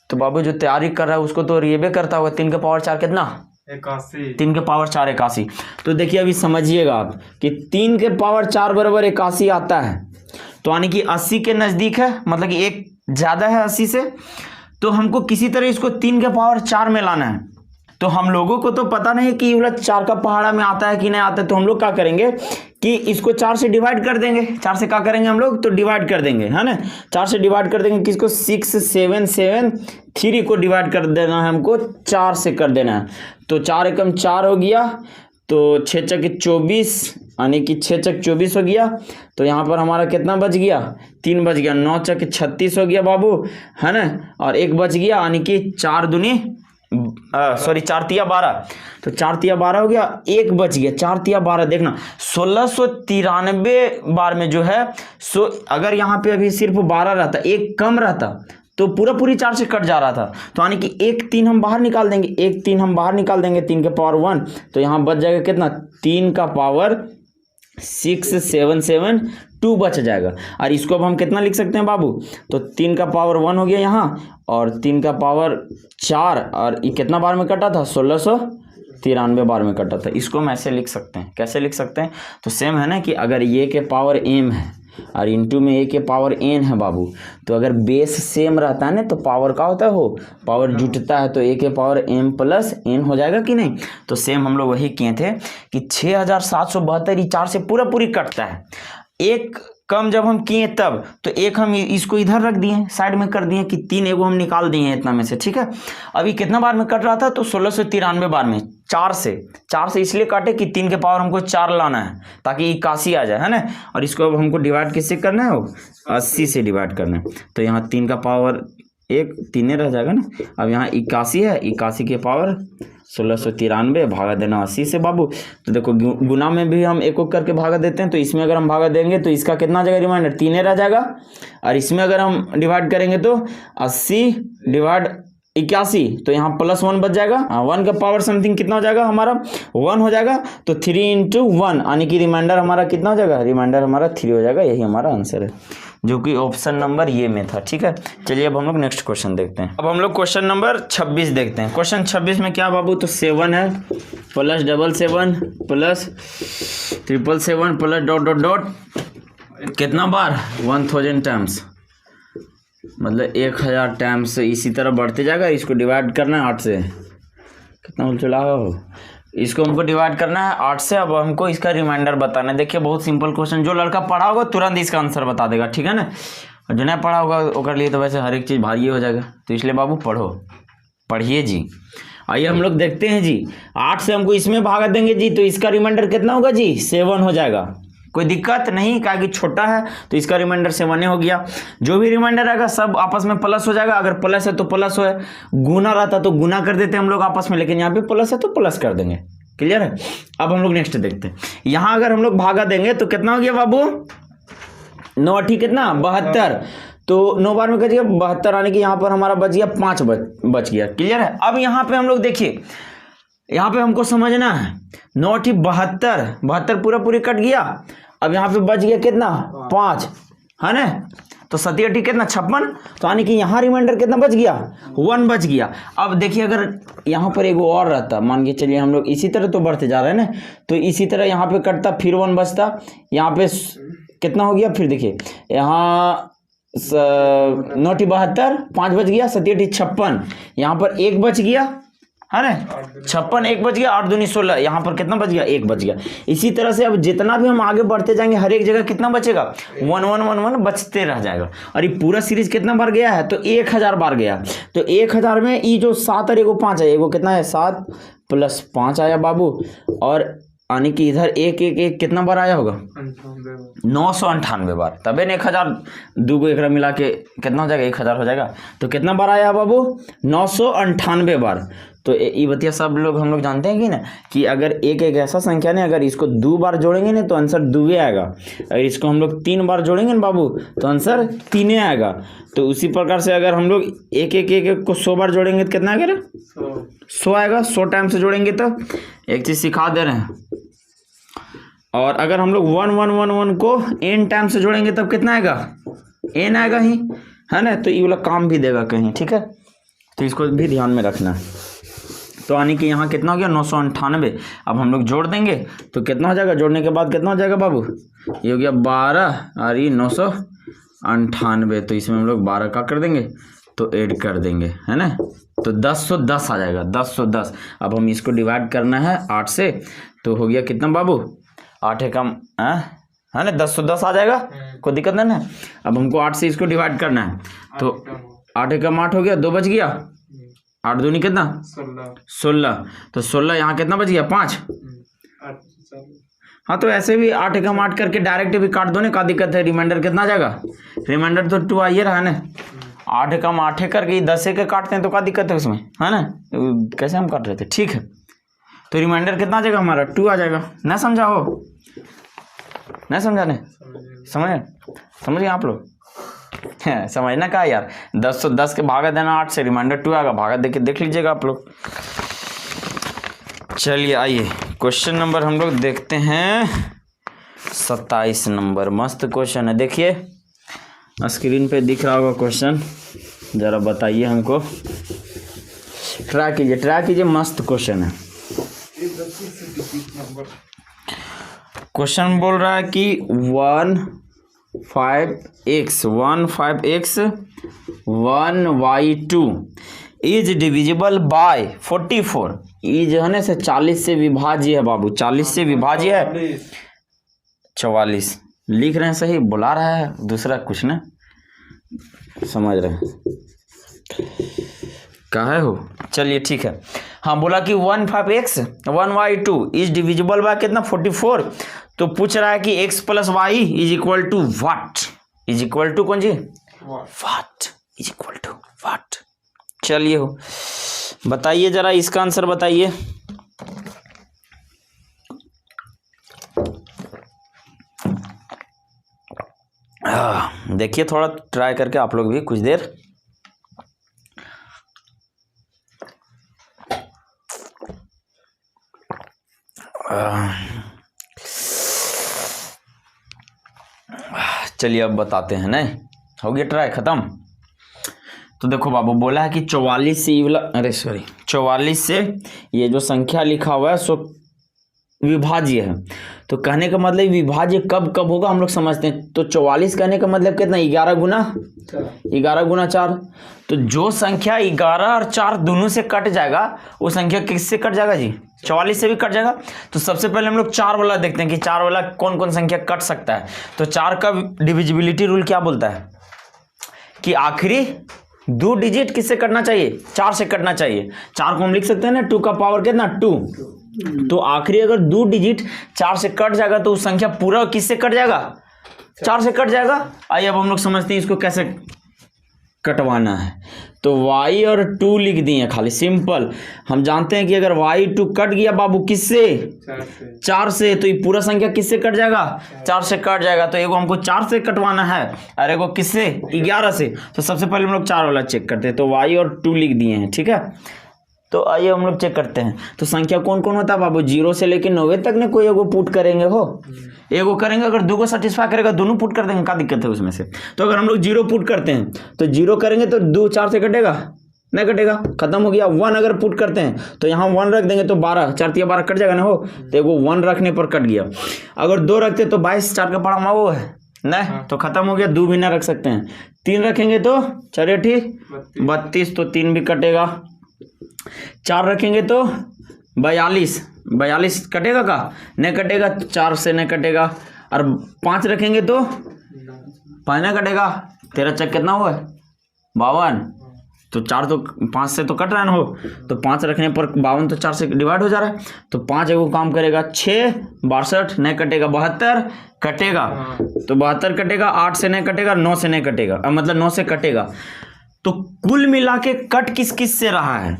तो बाबू जो तैयारी कर रहा है उसको तो ये भी करता होगा। 3 के पावर 4 कितना, 81। 3 के पावर 4 81। तो देखिए अभी समझिएगा आप कि 3 के पावर 4 बराबर 81 आता है, तो यानी कि 80 के नजदीक है, मतलब कि एक ज्यादा है 80 से। तो हमको किसी तरह इसको 3 के पावर 4 में लाना है। तो हम लोगों को तो पता नहीं कि ये वाला 4 का पहाड़ा में आता है कि नहीं आता है, तो हम लोग क्या करेंगे कि इसको 4 से डिवाइड कर देंगे। 4 से क्या करेंगे हम लोग, तो डिवाइड कर देंगे, है ना। 4 से डिवाइड कर देंगे किसको, 6773 को डिवाइड कर देना है हमको, 4 से कर देना है। तो 4 एकम 4 हो गया, तो 6 चक 24, यानी कि 6 चक 24 हो गया। तो यहाँ पर हमारा कितना बच गया, 3 बच गया। 9 चक 36 हो गया बाबू, है ना, और 1 बच गया, यानी कि 4 दूनी 4 तिया 12, तो 4 तिया 12 हो गया, 1 बच गया। 4 तिया 12 देखना 1693 बार में जो है सो अगर यहाँ पे अभी सिर्फ 12 रहता, 1 कम रहता तो पूरा पूरी 4 से कट जा रहा था। तो यानी कि 1 3 हम बाहर निकाल देंगे, 1 3 हम बाहर निकाल देंगे, 3 के पावर 1, तो यहाँ बच जाएगा कितना, 3 का पावर 6772 बच जाएगा। और इसको अब हम कितना लिख सकते हैं बाबू, तो 3 का पावर 1 हो गया यहाँ, और 3 का पावर 4, और ये कितना बार में कटा था, 1693 बार में कटा था। इसको हम ऐसे लिख सकते हैं, कैसे लिख सकते हैं, तो सेम है ना कि अगर ये के पावर m है और इंटू में ए के पावर n है बाबू, तो अगर बेस सेम रहता है ना तो पावर का होता है, हो पावर जुटता है, तो ए के पावर m + n हो जाएगा कि नहीं। तो सेम हम लोग वही किए थे कि 6772 4 से पूरा पूरी कटता है। एक कम जब हम किए तब तो एक हम इसको इधर रख दिए, साइड में कर दिए कि 3 एगो हम निकाल दिए इतना में से, ठीक है। अभी कितना बार में कट रहा था, तो 1693 बार में, 4 से इसलिए काटे कि 3 के पावर हमको 4 लाना है ताकि 81 आ जाए, है ना। और इसको अब हमको डिवाइड किससे करना है, 80 से डिवाइड करना है। तो यहाँ 3 का पावर 1 3 रह जाएगा ना। अब यहाँ 81 है, 81 के पावर 1693 भागा देना 80 से बाबू। तो देखो गुना में भी हम एक करके भागा देते हैं, तो इसमें अगर हम भागा देंगे तो इसका कितना आ जाएगा, रिमाइंडर 3 रह जाएगा। और इसमें अगर हम डिवाइड करेंगे तो 80 डिवाइड 81, तो यहाँ +1 बच जाएगा। 1 का पावर समथिंग कितना हो जाएगा हमारा, 1 हो जाएगा। तो 3 × 1 यानी कि रिमाइंडर हमारा कितना हो जाएगा, रिमाइंडर हमारा 3 हो जाएगा। यही हमारा आंसर है, जो कि ऑप्शन नंबर ये में था, ठीक है। चलिए अब हम लोग नेक्स्ट क्वेश्चन देखते हैं। अब हम लोग क्वेश्चन नंबर 26 देखते हैं। क्वेश्चन 26 में क्या बाबू, तो 7 है +77 +777 +... कितना बार, 1000 टाइम्स, मतलब 1000 टाइम्स इसी तरह बढ़ते जाएगा। इसको डिवाइड करना है 8 से, कितना बोल चला हो, इसको हमको डिवाइड करना है 8 से। अब हमको इसका रिमाइंडर बताना है। देखिए बहुत सिंपल क्वेश्चन, जो लड़का पढ़ा होगा तुरंत इसका आंसर बता देगा, ठीक है ना। और जो नहीं पढ़ा होगा ओकर लिए तो वैसे हर एक चीज़ भारी हो जाएगा, तो इसलिए बाबू पढ़ो, पढ़िए जी। आइए हम लोग देखते हैं जी, 8 से हमको इसमें भागा देंगे जी, तो इसका रिमाइंडर कितना होगा जी, 7 हो जाएगा। कोई दिक्कत नहीं, क्या कि छोटा है तो इसका रिमाइंडर 7 हो गया। जो भी रिमाइंडर आएगा सब आपस में प्लस हो जाएगा। अगर प्लस है तो प्लस है, गुना रहता तो गुना कर देते हम लोग आपस में, लेकिन यहाँ पे प्लस है तो प्लस कर देंगे। क्लियर है। अब हम लोग नेक्स्ट देखते हैं। यहाँ अगर हम लोग भागा देंगे तो कितना हो गया बाबू, 9 8 कितना 72, तो 9 बार में कट गया 72, आने की यहाँ पर हमारा बच गया 5 बच गया। क्लियर है। अब यहाँ पे हम लोग देखिए, यहाँ पे हमको समझना है 9 8 72, 72 पूरा पूरी कट गया। अब यहाँ पे बच गया कितना 5, है ना। तो 7 8 कितना 56, तो यानी कि यहाँ रिमाइंडर कितना बच गया 1 बच गया। अब देखिए अगर यहाँ पर एक और रहता, मान के चलिए हम लोग इसी तरह तो बढ़ते जा रहे हैं ना, तो इसी तरह यहाँ पे कटता फिर 1 बचता, यहाँ पे कितना हो गया, फिर देखिए यहाँ 9 8 72, 5 बच गया, 7 8 56, यहाँ पर 1 बच गया, है ना, 56 1 बच गया, 8 दूनी 16, यहाँ पर कितना बच गया 1 बच गया। इसी तरह से अब जितना भी हम आगे बढ़ते जाएंगे हर एक जगह कितना बचेगा 1 1 1 1 बचते रह जाएगा। और ये पूरा सीरीज कितना बार गया है, तो 1000 बार गया। तो 1000 में ये जो 7 और एगो 5 है, एगो कितना है 7 + 5 आया बाबू, और यानी कि इधर 1 1 1 कितना बार आया होगा 998 बार। तबे न 1000 दूगो एक मिला के कितना हो जाएगा 1000 हो जाएगा। तो कितना बार आया बाबू 998 बार। तो ये बतिया सब लोग हम लोग जानते हैं कि ना, कि अगर एक ऐसा संख्या नहीं, अगर इसको 2 बार जोड़ेंगे ना तो आंसर 2 आएगा, अगर इसको हम लोग 3 बार जोड़ेंगे ना बाबू तो आंसर 3 आएगा। तो उसी प्रकार से अगर हम लोग 1 1 1 1 को 100 बार जोड़ेंगे तो कितना आएगा 100 आएगा। 100 टाइम से जोड़ेंगे तो एक चीज़ सिखा दे रहे हैं। और अगर हम लोग 1 1 1 1 को n टाइम से जोड़ेंगे तब कितना आएगा n आएगा ही, है ना। तो ये वाला काम भी देगा कहीं, ठीक है। तो इसको भी ध्यान में रखना है। तो यानी कि यहाँ कितना हो गया 998। अब हम लोग जोड़ देंगे तो कितना हो जाएगा, जोड़ने के बाद कितना हो जाएगा बाबू, ये हो गया 12 और ये 998। तो इसमें हम लोग 12 का कर देंगे तो ऐड कर देंगे, है ना। तो 1010 आ जाएगा 1010। अब हम इसको डिवाइड करना है 8 से, तो हो गया कितना बाबू 8 एकम है ना 1010 आ जाएगा, कोई दिक्कत नहीं ना। अब हमको 8 से इसको डिवाइड करना है, तो 8 एकम 8 हो गया, 2 बच गया, 8 दूनी कितना 16, तो 16 यहाँ कितना बच गया 5। हाँ तो ऐसे भी 8 एकम 8 करके डायरेक्ट भी काट दो ना, क्या दिक्कत है। रिमाइंडर कितना आ जाएगा, रिमाइंडर तो 2 आइए रहा है ना। 8 एकम 8 करके 10 के काटते हैं तो क्या दिक्कत है उसमें, है ना। कैसे हम काट रहे थे, ठीक है। तो रिमाइंडर कितना आ जाएगा हमारा 2 आ जाएगा। ना समझा हो, नहीं समझाने, समझिए आप लोग समझना क्या यार। 10 के भागा देना 8 से, रिमाइंडर 2 आएगा, भागा देख लीजिएगा आप लोग। चलिए आइए क्वेश्चन नंबर हम लोग देखते हैं 27 नंबर। मस्त क्वेश्चन है, देखिए स्क्रीन पे दिख रहा होगा क्वेश्चन, ज़रा बताइए हमको। ट्राई कीजिए, मस्त क्वेश्चन है। क्वेश्चन बोल रहा है कि 15x 1y2 is divisible by 44। ये जो है ना से 40 से विभाज्य है बाबू, 40 से विभाज्य है 44। लिख रहे हैं सही, बुला रहा है दूसरा कुछ ना, समझ रहे हैं कहा हो। चलिए ठीक है। हाँ बोला कि 15x 1y2 is divisible by कितना 44। तो पूछ रहा है कि x + y is equal to what, is equal to कौन जी what, is equal to what. चलिए हो बताइए जरा इसका आंसर बताइए। देखिए थोड़ा ट्राई करके आप लोग भी कुछ देर। चलिए अब बताते हैं, नहीं हो गया ट्राई खत्म। तो देखो बाबू बोला है कि 44 से ये वाला, अरे सॉरी 44 से ये जो संख्या लिखा हुआ है सो विभाज्य है। तो कहने का मतलब विभाज्य कब कब होगा हम लोग समझते हैं। तो 44 कहने का मतलब कितना, 11 गुना 4। तो जो संख्या 11 और 4 दोनों से कट जाएगा वो संख्या किससे कट जाएगा जी, 44 से भी कट जाएगा। तो सबसे पहले हम लोग 4 वाला देखते हैं कि 4 वाला कौन कौन संख्या कट सकता है। तो 4 का डिविजिबिलिटी रूल क्या बोलता है कि आखिरी 2 डिजिट किससे कटना चाहिए, 4 से कटना चाहिए। 4 को हम लिख सकते हैं ना 2 का पावर कितना 2। तो आखिरी अगर 2 डिजिट 4 से कट जाएगा तो उस संख्या पूरा किससे कट जाएगा, 4 से कट जाएगा। आइए अब हम लोग समझते हैं इसको कैसे कटवाना है। तो y और 2 लिख दिए खाली, सिंपल। हम जानते हैं कि अगर y2 कट गया बाबू किससे, 4 से, तो ये पूरा संख्या किससे कट जाएगा, 4 से कट जाएगा। तो एगो हमको 4 से कटवाना है और एगो किससे, 11 से। तो सबसे पहले हम लोग 4 वाला चेक करते हैं। तो y और 2 लिख दिए हैं, ठीक है। तो आइए हम लोग चेक करते हैं। तो संख्या कौन कौन होता है बाबू, 0 से लेकर 90 तक ने कोई एगो पुट करेंगे हो, एगो करेंगे। अगर 2 को सेटिस्फाई करेगा दोनों पुट कर देंगे, क्या दिक्कत है उसमें से। तो अगर हम लोग 0 पुट करते हैं तो 0 करेंगे तो 2 4 से कटेगा, नहीं कटेगा, खत्म हो गया। 1 अगर पुट करते हैं तो यहाँ 1 रख देंगे तो 12 4 3 12 कट जाएगा ना हो। तो एगो 1 रखने पर कट गया। अगर 2 रखते तो 22 4 का पड़ा वो है नहीं, तो खत्म हो गया। 2 भी ना रख सकते हैं। 3 रखेंगे तो 4 ठीक 32, तो 3 भी कटेगा। 4 रखेंगे तो 42 कटेगा का, नहीं कटेगा, 4 से नहीं कटेगा। और 5 रखेंगे तो 5 नहीं कटेगा। 13 चक कितना हुआ, 52। तो 4 तो 5 से तो कट रहा है ना हो। तो 5 रखने पर 52 तो 4 से डिवाइड हो जा रहा है। तो 5 एगो काम करेगा, 6 62 नहीं कटेगा, 72 कटेगा। तो 72 कटेगा, 8 से नहीं कटेगा, 9 से नहीं कटेगा, मतलब 9 से कटेगा। तो कुल मिला के कट किस किस से रहा है।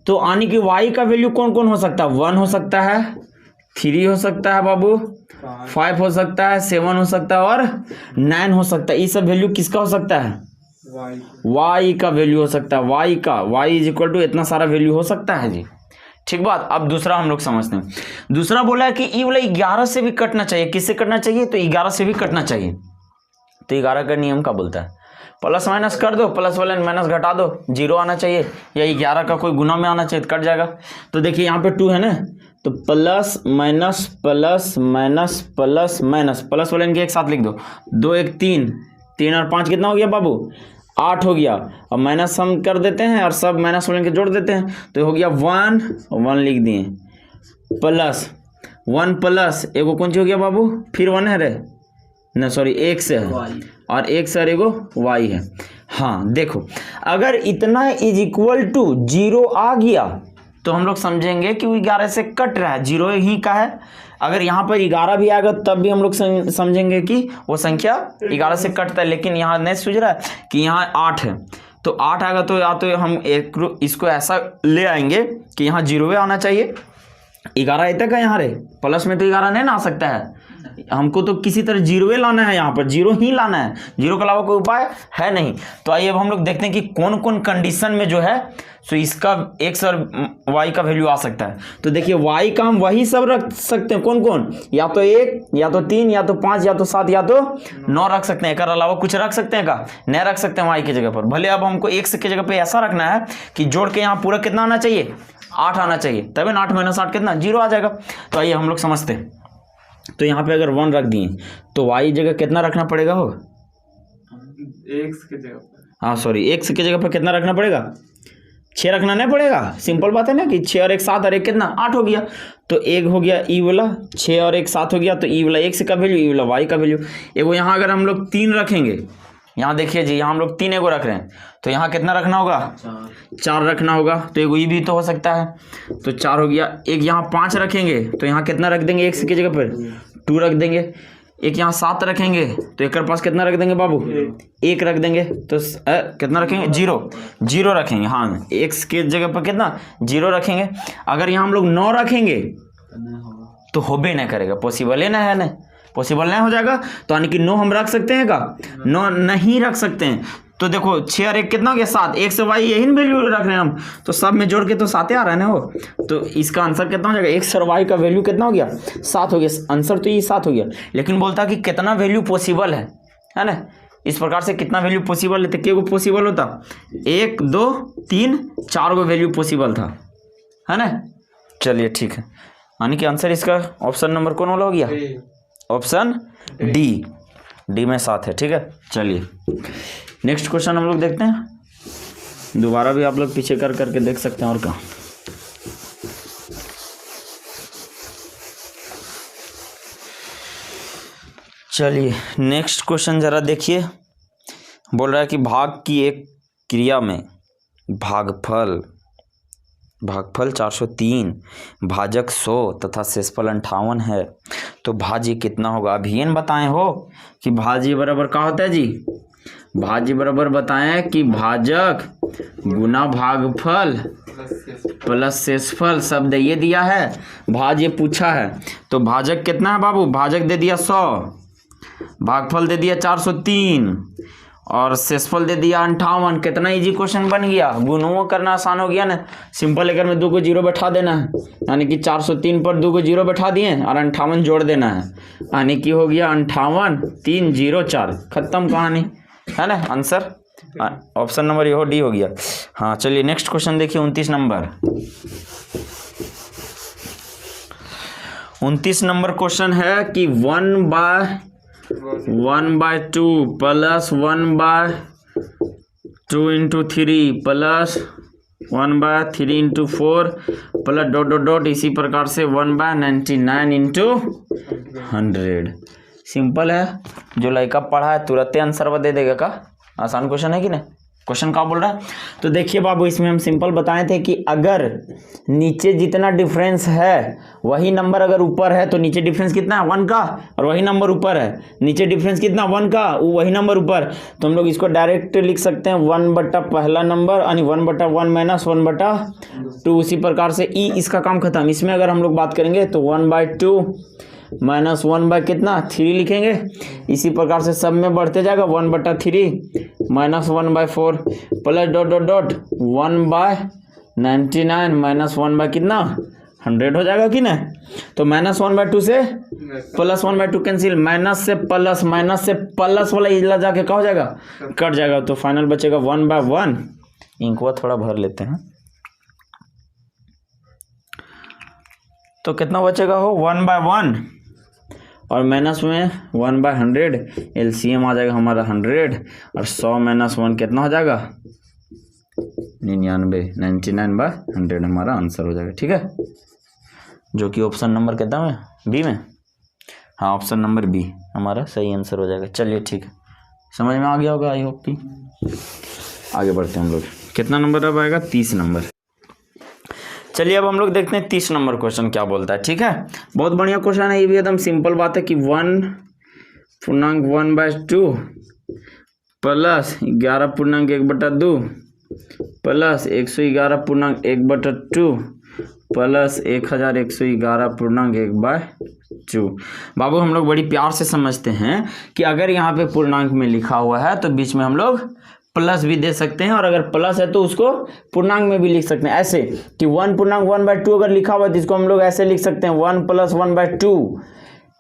तो यानी कि y का वैल्यू कौन कौन हो सकता है, 1 हो सकता है, 3 हो सकता है बाबू, 5 हो सकता है, 7 हो सकता है और 9 हो सकता है। ये सब वैल्यू किसका हो सकता है, y का वैल्यू हो सकता है। y इज इक्वल टू इतना सारा वैल्यू हो सकता है जी, ठीक बात। अब दूसरा हम लोग समझते हैं। दूसरा बोला है कि ये वाला 11 से भी कटना चाहिए। किससे कटना चाहिए, तो 11 से भी कटना चाहिए। तो 11 का नियम क्या बोलता है, प्लस माइनस कर दो, प्लस वाले माइनस घटा दो, 0 आना चाहिए, या 11 का कोई गुना में आना चाहिए, कट जाएगा। तो देखिए यहाँ पे 2 है ना, तो plus minus plus minus plus minus, plus वाले इनके एक साथ लिख दो, 2 1 3 3 और 5 कितना हो गया बाबू, 8 हो गया। और माइनस हम कर देते हैं और सब माइनस वाले के जोड़ देते हैं, तो हो गया 1 लिख दिए, प्लस 1 प्लस एगो कौन सी हो गया बाबू, फिर 1 है रे ना, सॉरी 1 से है, और 1 से एगो y है। हाँ देखो, अगर इतना इज इक्वल टू 0 आ गया तो हम लोग समझेंगे कि वो 11 से कट रहा है, 0 ही का है। अगर यहाँ पर 11 भी आएगा तब भी हम लोग समझेंगे कि वो संख्या 11 से कटता है। लेकिन यहाँ नहीं सूझ रहा है कि यहाँ 8 है, तो 8 आएगा तो या तो हम इसको ऐसा ले आएंगे कि यहाँ 0 आना चाहिए, 11 आए तक है यहाँ रे, प्लस में तो 11 नहीं ना आ सकता है, हमको तो किसी तरह 0 लाना है, यहाँ पर 0 ही लाना है, 0 के अलावा कोई उपाय है नहीं। तो आइए अब हम लोग देखते हैं कि कौन कौन कंडीशन में जो है सो इसका x और y का वैल्यू आ सकता है। तो देखिए y का हम वही सब रख सकते हैं, कौन कौन, या तो 1 या तो 3 या तो 5 या तो 7 या तो 9 रख सकते हैं। एक अलावा कुछ रख सकते हैं का, नहीं रख सकते हैं y की जगह पर। भले अब हमको x की जगह पर ऐसा रखना है कि जोड़ के यहाँ पूरा कितना आना चाहिए, 8 आना चाहिए, तभी 8 - 8 कितना, 0 आ जाएगा। तो आइए हम लोग समझते हैं। तो यहाँ पे अगर 1 रख दिए तो y जगह कितना रखना पड़ेगा हो, x की जगह पर, हाँ सॉरी x की जगह पर कितना रखना पड़ेगा, 6 रखना नहीं पड़ेगा। सिंपल बात है ना कि 6 और 1 7 और 1 कितना 8 हो गया। तो 1 हो गया ई वाला, 6 और 1 7 हो गया, तो ई वाला x का वैल्यू, ई वाला y का वैल्यू। एगो यहाँ अगर हम लोग 3 रखेंगे, यहाँ देखिए जी, यहाँ हम लोग 3 एगो रख रहे हैं, तो यहाँ कितना रखना होगा, 4 रखना होगा। तो एगो ये भी तो हो सकता है, तो 4 हो गया। एक यहाँ 5 रखेंगे तो यहाँ कितना रख देंगे, x की जगह पर 2 रख देंगे। एक यहाँ 7 रखेंगे तो एक पास कितना रख देंगे बाबू, 1 रख देंगे। तो कितना रखेंगे, 0 रखेंगे। हाँ x की जगह पर कितना 0 रखेंगे। अगर यहाँ हम लोग 9 रखेंगे तो होबे नहीं करेगा, पॉसिबल है ना, है ना, पॉसिबल नहीं हो जाएगा। तो यानी कि 9 हम रख सकते हैं का, 9 नहीं रख सकते हैं। तो देखो 6 और 1 कितना हो गया, 7, x से y यही वैल्यू रख रहे हैं हम, तो सब में जोड़ के तो 7 आ रहा है ना वो। तो इसका आंसर कितना हो जाएगा, x और y का वैल्यू कितना हो गया, 7 हो गया। आंसर तो ये 7 हो गया। लेकिन बोलता कि कितना वैल्यू पॉसिबल है ना, इस प्रकार से कितना वैल्यू पॉसिबल है, तो क्या पॉसिबल होता, 1 2 3 4 गो वैल्यू पॉसिबल था, है ना। चलिए ठीक है, यानी कि आंसर इसका ऑप्शन नंबर कौन वाला हो गया? ऑप्शन डी में 7 है। ठीक है, चलिए नेक्स्ट क्वेश्चन हम लोग देखते हैं। दोबारा भी आप लोग पीछे कर करके देख सकते हैं और कहाँ। चलिए नेक्स्ट क्वेश्चन जरा देखिए। बोल रहा है कि भाग की एक क्रिया में भागफल 403, भाजक 100 तथा शेषफल 58 है, तो भाज्य कितना होगा? अभी ये बताएं हो कि भाज्य बराबर क्या होता है जी? भाज्य बराबर बताएं कि भाजक गुना भागफल प्लस शेषफल, शब्द ये दिया है, भाज्य पूछा है। तो भाजक कितना है बाबू? भाजक दे दिया 100, भागफल दे दिया 403 और शेषफल दे दिया 58। कितना इजी क्वेश्चन बन गया। गुणों करना आसान हो गया ना। सिंपल लेकर में 2 को 0 बैठा देना है, यानी कि 403 पर 2 को 0 बैठा दिए और 58 जोड़ देना है, यानी कि हो गया 58 304। खत्म कहानी, है ना। आंसर ऑप्शन नंबर ये हो डी हो गया। हाँ चलिए नेक्स्ट क्वेश्चन देखिए। 29 नंबर क्वेश्चन है कि 1/2 plus 1/2 into 3 plus 1/3 into 4 plus dot dot dot, इसी प्रकार से 1/99 इंटू 100। सिंपल है, जो लड़का पढ़ा है तुरंत आंसर दे देगा। का आसान क्वेश्चन है कि नहीं? क्वेश्चन क्या बोल रहा है तो देखिए बाबू, इसमें हम सिंपल बताए थे कि अगर नीचे जितना डिफरेंस है वही नंबर अगर ऊपर है तो नीचे डिफरेंस कितना है 1 का, और वही नंबर ऊपर है नीचे डिफरेंस कितना 1 का, वही नंबर ऊपर। तो हम लोग इसको डायरेक्ट लिख सकते हैं 1 बटा पहला नंबर यानी 1/1 माइनस 1/2। उसी प्रकार से ई इसका काम खत्म। इसमें अगर हम लोग बात करेंगे तो 1/2 माइनस 1 कितना 3 लिखेंगे। इसी प्रकार से सब में बढ़ते जाएगा 1/3 minus 1/4 plus dot dot dot 1/99 minus 1 कितना 100 हो जाएगा कि ना। तो -1/2 से प्लस 1/2 कैंसिल, माइनस से प्लस वाला इजला जाके क्या हो जाएगा कट जाएगा। तो फाइनल बचेगा 1/1। इंकवा थोड़ा भर लेते हैं तो कितना बचेगा हो 1/1 और माइनस में 1/100, एलसीएम आ जाएगा हमारा 100 और 100 माइनस 1 कितना हो जाएगा 99 हमारा आंसर हो जाएगा। ठीक है, जो कि ऑप्शन नंबर कितना में बी में, हाँ ऑप्शन नंबर बी हमारा सही आंसर हो जाएगा। चलिए ठीक है, समझ में आ गया होगा आई होप कि। आगे बढ़ते हैं हम लोग। कितना नंबर अब आएगा 30 नंबर। चलिए अब हम लोग देखते हैं 30 नंबर क्वेश्चन क्या बोलता है। ठीक है, बहुत बढ़िया क्वेश्चन है, ये भी एकदम सिंपल बात है कि 1/1/2 प्लस 11.1/2 प्लस 111.1/2 प्लस 1111.1/2। बाबू हम लोग बड़ी प्यार से समझते हैं कि अगर यहाँ पे पूर्णांक में लिखा हुआ है तो बीच में हम लोग प्लस भी दे सकते हैं, और अगर प्लस है तो उसको पूर्णांक में भी लिख सकते हैं ऐसे कि 1/1/2 अगर लिखा हुआ है तो इसको हम लोग ऐसे लिख सकते हैं 1 + 1/2।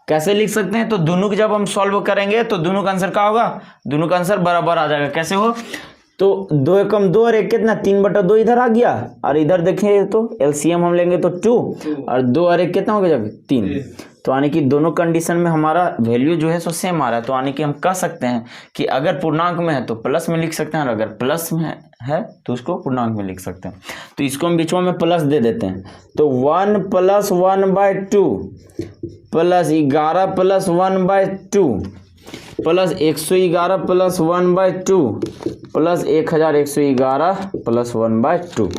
कैसे लिख सकते हैं तो दोनों को जब हम सॉल्व करेंगे तो दोनों का आंसर क्या होगा, दोनों का आंसर बराबर आ जाएगा। कैसे हो तो 2 एकम 2 और 1 कितना 3/2 इधर आ गया, और इधर देखें तो एलसीएम हम लेंगे तो 2 और 2 और 1 कितना हो गया 3। तो यानी कि दोनों कंडीशन में हमारा वैल्यू जो है सो सेम आ रहा है। तो यानी कि हम कह सकते हैं कि अगर पूर्णांक में है तो प्लस में लिख सकते हैं, और अगर प्लस में है तो उसको पूर्णांक में लिख सकते हैं। तो इसको हम बीच में प्लस दे देते हैं, तो 1 + 1/2 प्लस 11 + 1/2 प्लस 111 + 1/2 प्लस 1111 + 1/2।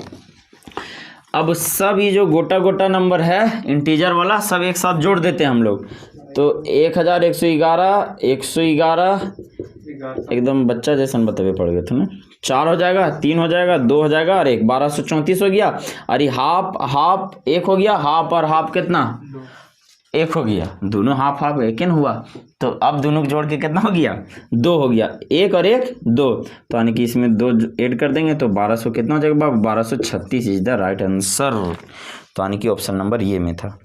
अब सब ये जो गोटा गोटा नंबर है इंटीजर वाला सब एक साथ जोड़ देते हैं हम लोग। तो 1111 एकदम बच्चा जैसन बतावे पड़ गए थे ना, 4 हो जाएगा, 3 हो जाएगा, 2 हो जाएगा और 1 1234 हो गया। और ये हाफ 1 हो गया, हाफ और हाफ कितना 1 हो गया, दोनों हाफ एक हुआ। तो अब दोनों को जोड़ के कितना हो गया 2 हो गया, 1 और 1 2। तो यानी कि इसमें 2 ऐड कर देंगे तो 1200 कितना हो जाएगा 1236 इज द राइट आंसर। तो यानी कि ऑप्शन नंबर ये में था।